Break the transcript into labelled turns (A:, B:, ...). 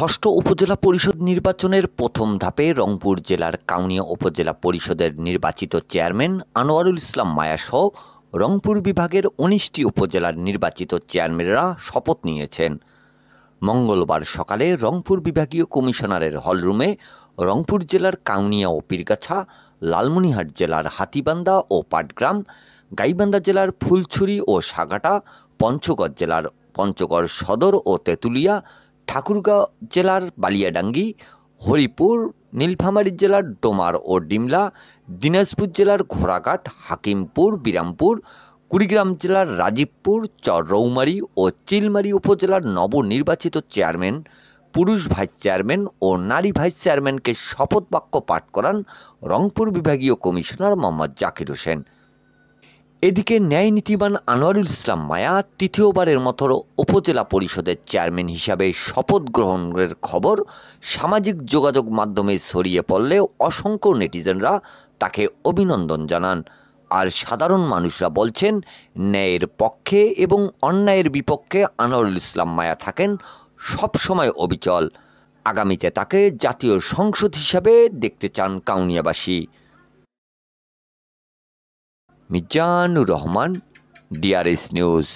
A: ষষ্ঠ উপজেলা পরিষদ নির্বাচনের প্রথম ধাপে রংপুর জেলার কাউনিয়া উপজেলা পরিষদের নির্বাচিত চেয়ারম্যান আনোয়ারুল ইসলাম মায়া সহ রংপুর বিভাগের ১৯টি উপজেলার নির্বাচিত চেয়ারম্যানরা শপথ নিয়েছেন। মঙ্গলবার সকালে রংপুর বিভাগীয় কমিশনারের হলরুমে রংপুর জেলার কাউনিয়া ও পীরগাছা, লালমনিরহাট জেলার হাতীবান্ধা ও পাটগ্রাম, গাইবান্ধা জেলার ফুলছড়ি ও সাগাটা, পঞ্চগড় জেলার পঞ্চগড় সদর ও তেঁতুলিয়া, ঠাকুরগাঁও জেলার বালিয়াডাঙ্গি, হরিপুর, নীলফামারী জেলার ডোমার ও ডিমলা, দিনাজপুর জেলার ঘোড়াঘাট, হাকিমপুর, বিরামপুর, কুড়িগ্রাম জেলার রাজীবপুর, চররৌমারী ও চিলমারী উপজেলার নবনির্বাচিত চেয়ারম্যান, পুরুষ ভাইস চেয়ারম্যান ও নারী ভাইস চেয়ারম্যানকে শপথ বাক্য পাঠ করান রংপুর বিভাগীয় কমিশনার মোহাম্মদ জাকির হোসেন। এদিকে ন্যায়নীতিবান আনোয়ারুল ইসলাম মায়া তৃতীয়বারের মতো উপজেলা পরিষদের চেয়ারম্যান হিসাবে শপথ গ্রহণের খবর সামাজিক যোগাযোগ মাধ্যমে ছড়িয়ে পড়লে অসংখ্য নেটিজেনরা তাকে অভিনন্দন জানান। আর সাধারণ মানুষরা বলছেন, ন্যায়ের পক্ষে এবং অন্যায়ের বিপক্ষে আনোয়ারুল ইসলাম মায়া থাকেন সবসময় অবিচল। আগামীতে তাকে জাতীয় সংসদ হিসাবে দেখতে চান কাউনিয়াবাসী। Mizanur Rahman, DRS news.